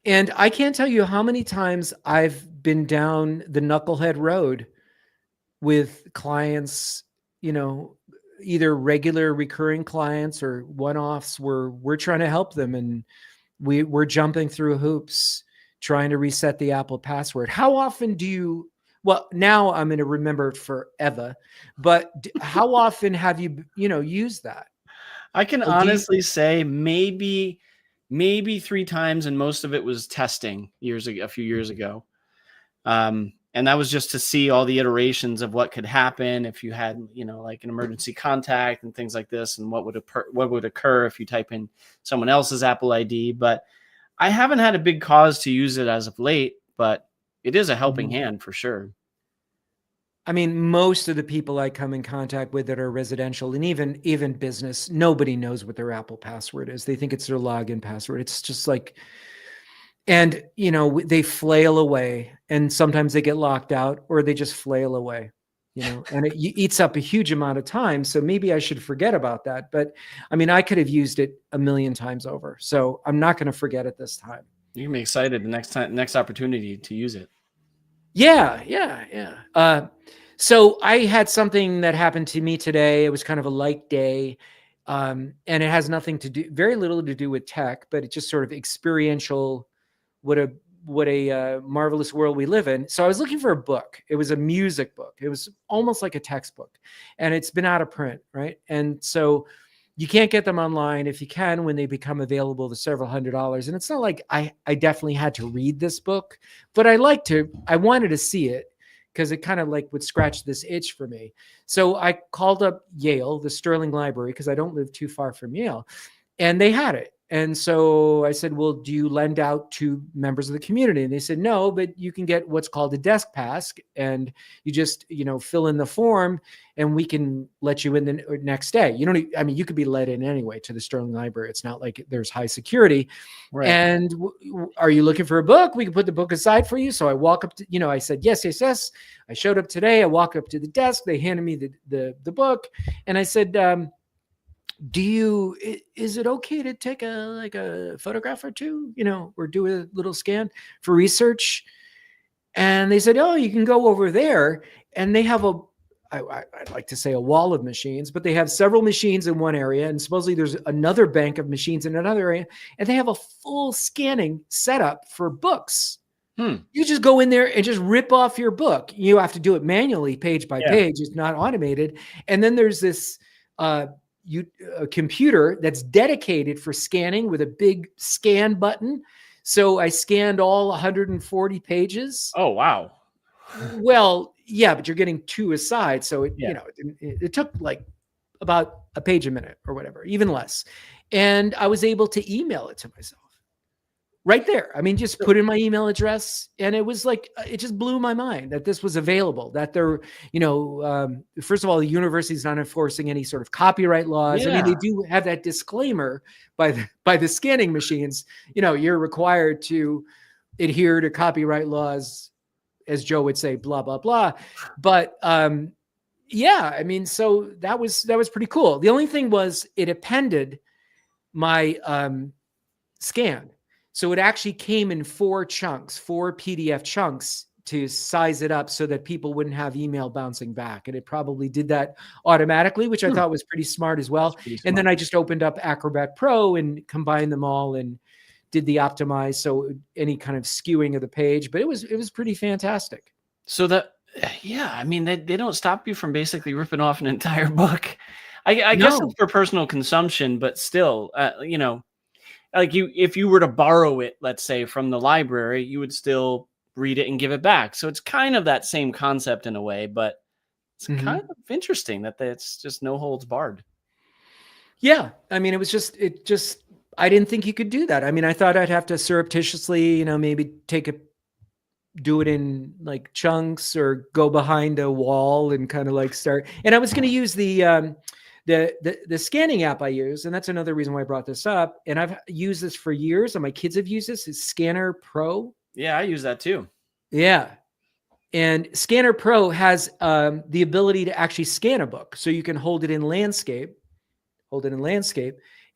And I can't tell you how many times I've been down the knucklehead road with clients, you know, either regular recurring clients or one-offs where we're trying to help them, and we're jumping through hoops trying to reset the Apple password. How often do you, well, now I'm going to remember it forever, but how often have you, used that? I can honestly say maybe 3 times, and most of it was testing a few years ago. And that was just to see all the iterations of what could happen if you had, like an emergency contact and things like this, and what would occur if you type in someone else's Apple ID. But I haven't had a big cause to use it as of late, but it is a helping hand for sure. I mean, most of the people I come in contact with that are residential and even business, nobody knows what their Apple password is. They think it's their login password. It's just like, and they flail away, and sometimes they get locked out, or they just flail away, and it eats up a huge amount of time. So maybe I should forget about that. But I mean, I could have used it a million times over. So I'm not going to forget it this time. You can be excited the next opportunity to use it. Yeah. So I had something that happened to me today. It was kind of a light day. And it has very little to do with tech, but it's just sort of experiential. What a marvelous world we live in. So I was looking for a book. It was a music book. It was almost like a textbook, and it's been out of print, right? And so you can't get them online. If you can, when they become available, to several $100s. And it's not like I definitely had to read this book, but I wanted to see it because it kind of like would scratch this itch for me. So I called up Yale, the Sterling Library, because I don't live too far from Yale, and they had it. And so I said, well, do you lend out to members of the community? And they said, no, but you can get what's called a desk pass, and you just, fill in the form, and we can let you in the next day. You could be let in anyway to the Sterling Library. It's not like there's high security. Right. And are you looking for a book? We can put the book aside for you. So I walk up to, I said, yes. I showed up today. I walk up to the desk. They handed me the book. And I said, is it okay to take a photograph or two, or do a little scan for research? And they said, oh, you can go over there. And they have I'd like to say a wall of machines, but they have several machines in one area, and supposedly there's another bank of machines in another area, and they have a full scanning setup for books. You just go in there and just rip off your book. You have to do it manually, page by page. It's not automated. And then there's this a computer that's dedicated for scanning with a big scan button. So I scanned all 140 pages. Oh, wow. Well, yeah, but you're getting 2 aside. So it took like about a page a minute or whatever, even less. And I was able to email it to myself right there. I mean, just put in my email address, and it was like, it just blew my mind that this was available, that there, first of all, the university is not enforcing any sort of copyright laws. I mean, they do have that disclaimer by the scanning machines, you're required to adhere to copyright laws, as Joe would say, blah, blah, blah. But, yeah, I mean, so that was pretty cool. The only thing was it appended my, scan. So it actually came in 4 chunks, 4 PDF chunks to size it up so that people wouldn't have email bouncing back. And it probably did that automatically, which I thought was pretty smart as well. And then I just opened up Acrobat Pro and combined them all and did the optimize. So any kind of skewing of the page, but it was pretty fantastic. So that, yeah, I mean, they don't stop you from basically ripping off an entire book. I guess it's for personal consumption, but still, you know, like if you were to borrow it, let's say from the library, you would still read it and give it back. So it's kind of that same concept in a way, but it's kind of interesting that it's just no holds barred. Yeah. I mean, I didn't think you could do that. I mean, I thought I'd have to surreptitiously, you know, maybe do it in like chunks or go behind a wall and kind of like start. And I was going to use the scanning app I use. And that's another reason why I brought this up. And I've used this for years and my kids have used this. It's Scanner Pro. Yeah, I use that too. Yeah. And Scanner Pro has the ability to actually scan a book. So you can hold it in landscape,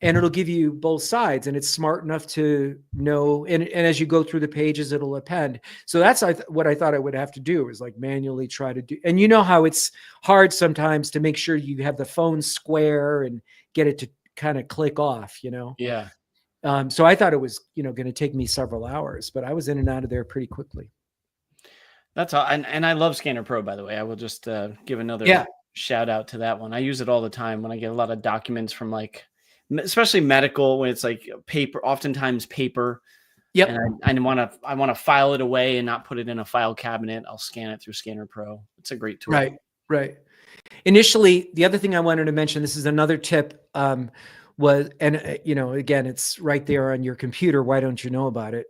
and it'll give you both sides. And it's smart enough to know. And as you go through the pages, it'll append. So that's what I thought I would have to do is like manually try to do. And you know how it's hard sometimes to make sure you have the phone square and get it to kind of click off, you know? Yeah. So I thought it was, you know, going to take me several hours, but I was in and out of there pretty quickly. That's all. And I love Scanner Pro, by the way. I will just give another shout out to that one. I use it all the time when I get a lot of documents from like, especially medical, when it's like paper, oftentimes paper. Yep. And I want to file it away and not put it in a file cabinet. I'll scan it through Scanner Pro. It's a great tool. Right. Initially, the other thing I wanted to mention, this is another tip, was, and you know, again, it's right there on your computer. Why don't you know about it?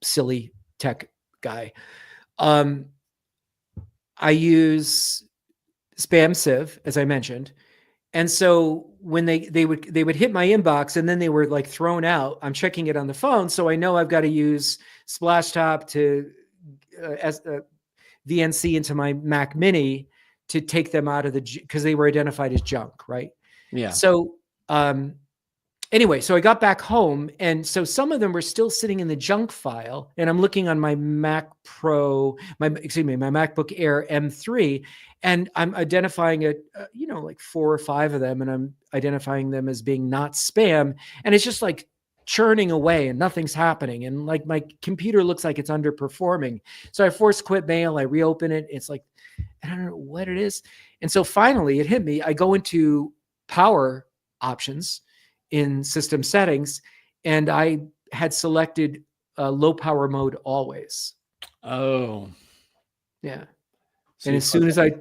Silly tech guy. I use Spam Sieve, as I mentioned. And so when they would hit my inbox and then they were like thrown out, I'm checking it on the phone. So I know I've got to use Splashtop to VNC into my Mac Mini to take them out of because they were identified as junk, right? Yeah. So anyway, so I got back home, and so some of them were still sitting in the junk file, and I'm looking on my Mac Pro, my MacBook Air M3, and I'm identifying you know, like 4 or 5 of them, and I'm identifying them as being not spam, and it's just like churning away and nothing's happening. And like my computer looks like it's underperforming. So I force quit mail, I reopen it. It's like, I don't know what it is. And so finally it hit me. I go into power options in system settings, and I had selected low power mode always. Oh, yeah. And as soon as I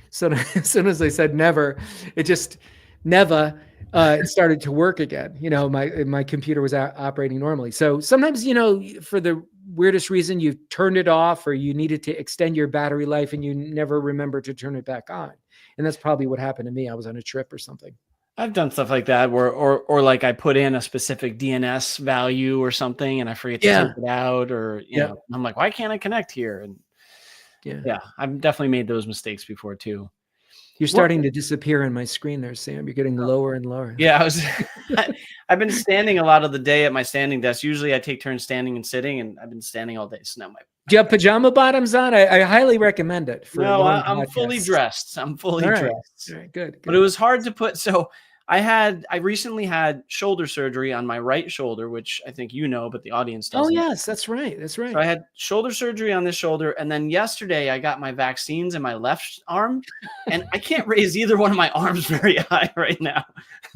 said never, it just never it started to work again. You know, my computer was operating normally. So sometimes, you know, for the weirdest reason, you turned it off or you needed to extend your battery life and you never remember to turn it back on. And that's probably what happened to me. I was on a trip or something. I've done stuff like that where, or like I put in a specific DNS value or something and I forget to take it out, or, you know, I'm like, why can't I connect here? And yeah, I've definitely made those mistakes before too. You're starting to disappear on my screen there, Sam. You're getting lower and lower. Yeah, I've been standing a lot of the day at my standing desk. Usually I take turns standing and sitting, and I've been standing all day. So now do you have pajama bottoms on? I highly recommend it. No, I'm fully dressed. I'm fully dressed. All right, good. But it was hard to put. So I recently had shoulder surgery on my right shoulder, which I think you know, but the audience doesn't. Oh yes, that's right. That's right. So I had shoulder surgery on this shoulder, and then yesterday I got my vaccines in my left arm, and I can't raise either one of my arms very high right now.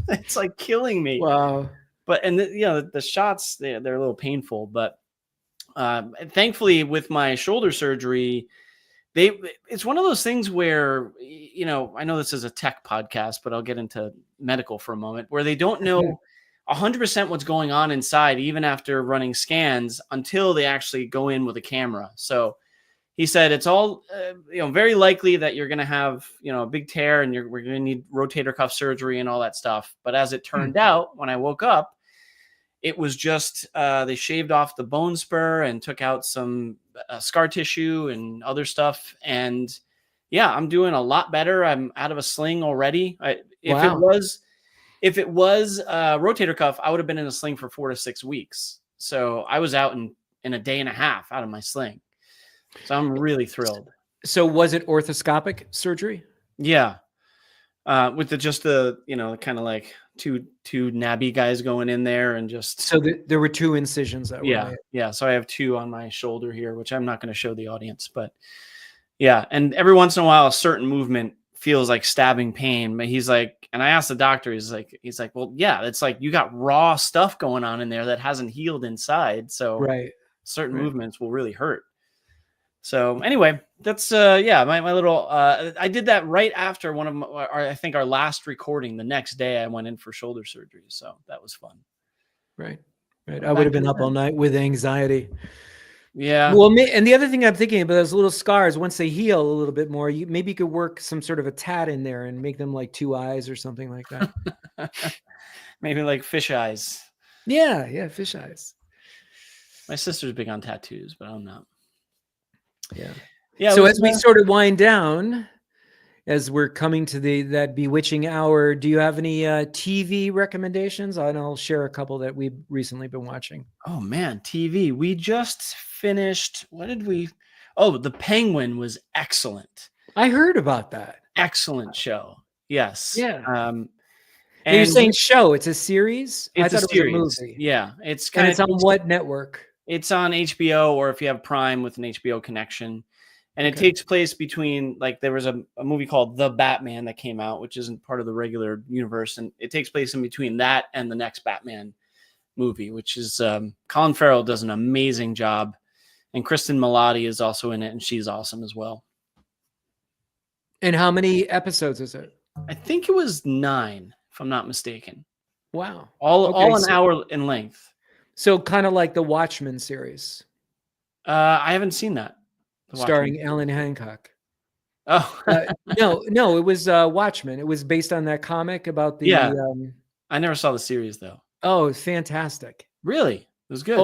It's like killing me. Wow. But you know, the shots, they're a little painful, but thankfully with my shoulder surgery, it's one of those things where, you know, I know this is a tech podcast, but I'll get into medical for a moment, where they don't know 100% what's going on inside, even after running scans, until they actually go in with a camera. So he said, it's all, you know, very likely that you're going to have, you know, a big tear and we're going to need rotator cuff surgery and all that stuff. But as it turned out, when I woke up, it was just, they shaved off the bone spur and took out some scar tissue and other stuff. And yeah, I'm doing a lot better. I'm out of a sling already. If it was rotator cuff, I would have been in a sling for 4 to 6 weeks. So I was out in a day and a half out of my sling. So I'm really thrilled. So was it orthoscopic surgery? Yeah. With just the, kind of like two nabby guys going in there and just. So there were 2 incisions that were made. Yeah. So I have 2 on my shoulder here, which I'm not going to show the audience, but yeah. And every once in a while, a certain movement feels like stabbing pain. But he's like, and I asked the doctor, he's like, well, yeah, it's like you got raw stuff going on in there that hasn't healed inside. So certain movements will really hurt. So anyway, that's my little I did that right after one of our last recording. The next day I went in for shoulder surgery, so that was fun. Right. I would have been up all night with anxiety. Yeah. Well, and the other thing I'm thinking about, those little scars, once they heal a little bit more, maybe you could work some sort of a tat in there and make them like 2 eyes or something like that. Maybe like fish eyes. Yeah, fish eyes. My sister's big on tattoos, but I'm not. Yeah. So as we sort of wind down, as we're coming to that bewitching hour, do you have any TV recommendations? And I'll share a couple that we've recently been watching. Oh man, TV. We just finished. What did we? Oh, The Penguin was excellent. I heard about that. Excellent show. Yes. Yeah. And you're saying show? It's a series? It's I thought a series. It was a movie. Yeah, it's on what network? It's on HBO, or if you have Prime with an HBO connection. And it takes place between, like, there was a movie called The Batman that came out, which isn't part of the regular universe. And it takes place in between that and the next Batman movie, which is Colin Farrell does an amazing job. And Kristen Milotti is also in it, and she's awesome as well. And how many episodes is it? I think it was 9, if I'm not mistaken. Wow. All an hour in length. So kind of like the Watchmen series. I haven't seen that. Starring Alan Hancock. Oh. No, it was Watchmen. It was based on that comic about the. Yeah. I never saw the series though. Oh, fantastic! Really, it was good.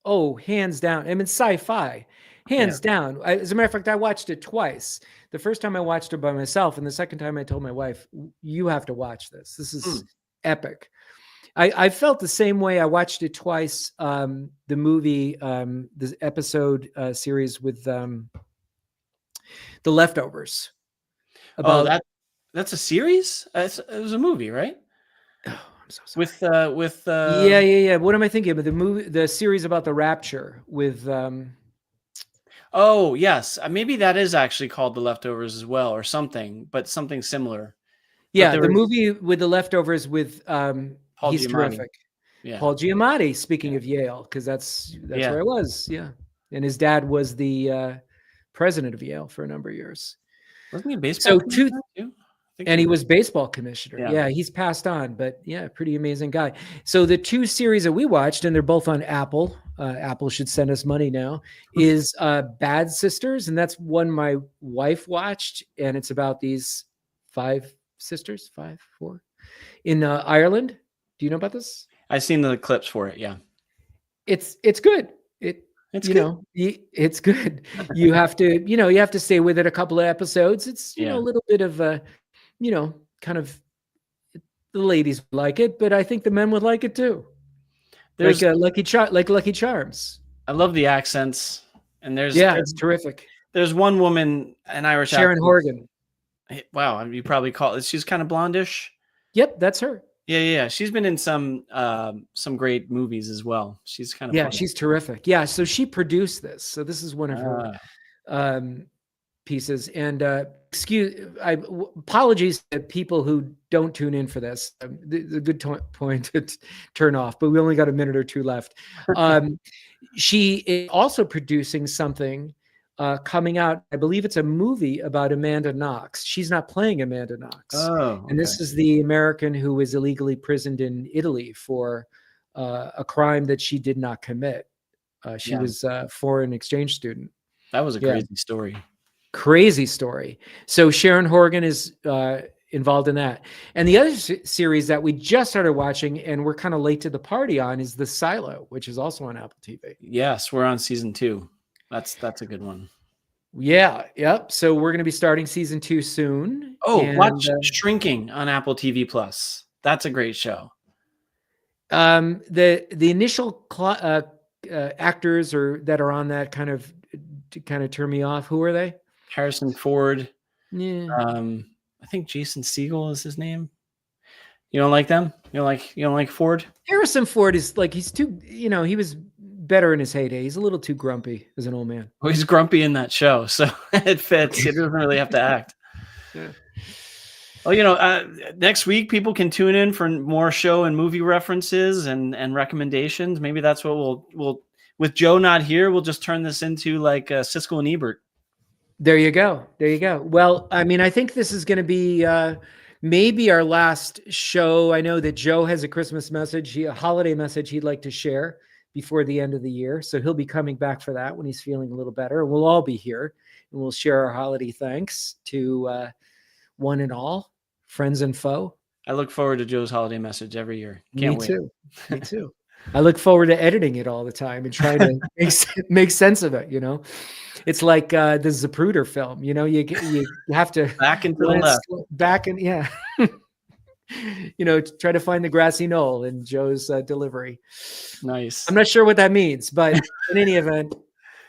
Oh, hands down. I mean, sci-fi, hands down. As a matter of fact, I watched it twice. The first time I watched it by myself, and the second time I told my wife, "You have to watch this. This is epic." I felt the same way. I watched it twice. The movie, the episode series with The Leftovers. About that's a series? It was a movie, right? Oh, I'm so sorry. With yeah. What am I thinking about? The series about the rapture with Oh, yes. Maybe that is actually called The Leftovers as well, or something, but something similar. Yeah, the movie with The Leftovers with Paul he's Giamatti. terrific. Yeah. Paul Giamatti, speaking of Yale, because that's where I was. Yeah. And his dad was the president of Yale for a number of years. Wasn't he a baseball commissioner too? And he was baseball commissioner. Yeah, he's passed on, but pretty amazing guy. So the 2 series that we watched, and they're both on Apple. Apple should send us money now, is Bad Sisters. And that's one my wife watched. And it's about these 5 sisters, 4, in Ireland. Do you know about this? I've seen the clips for it. Yeah. It's good. It's good. It's good. You have to stay with it a couple of episodes. It's, a little bit of kind of the ladies like it, but I think the men would like it too. There's like Lucky Charms. I love the accents, and there's it's terrific. There's one woman, an Irish Sharon Horgan. Wow, you probably call it. She's kind of blondish. Yep, that's her. Yeah. She's been in some great movies as well. She's kind of funny. She's terrific. Yeah, so she produced this. So this is one of her pieces. And apologies to people who don't tune in for this. The good point to turn off, but we only got a minute or 2 left. She is also producing something coming out. I believe it's a movie about Amanda Knox. She's not playing Amanda Knox. And this is the American who was illegally imprisoned in Italy for a crime that she did not commit. She was a foreign exchange student. That was a crazy story. Crazy story. So Sharon Horgan is involved in that. And the other series that we just started watching and we're kind of late to the party on is The Silo, which is also on Apple TV. Yes, we're on season 2. That's a good one. Yeah. Yep. So we're going to be starting season 2 soon. Watch Shrinking on Apple TV Plus. That's a great show. The initial actors that are on that kind of kind of turn me off. Who are they? Harrison Ford. Yeah. I think Jason Segel is his name. You don't like them? You don't like Ford? Harrison Ford is like, he's too, he was better in his heyday. He's a little too grumpy as an old man. Well, he's grumpy in that show, so it fits. He doesn't really have to act. Yeah. Well, next week people can tune in for more show and movie references and recommendations. Maybe that's what we'll with Joe not here, we'll just turn this into like Siskel and Ebert. There you go. There you go. Well, I mean, I think this is going to be maybe our last show. I know that Joe has a Christmas message, a holiday message he'd like to share before the end of the year. So he'll be coming back for that when he's feeling a little better. We'll all be here and we'll share our holiday thanks to one and all, friends and foe. I look forward to Joe's holiday message every year. Can't wait. Me too. I look forward to editing it all the time and trying to make sense of it. It's like the Zapruder film. You have to back into the left, back and try to find the grassy knoll in Joe's delivery. Nice. I'm not sure what that means, but in any event,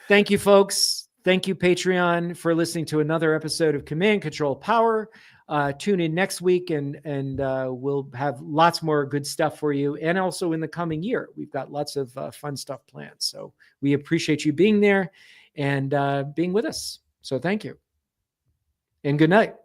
thank you, folks. Thank you, Patreon, for listening to another episode of Command Control Power. Tune in next week and we'll have lots more good stuff for you. And also in the coming year, we've got lots of fun stuff planned. So we appreciate you being there and being with us. So thank you and good night.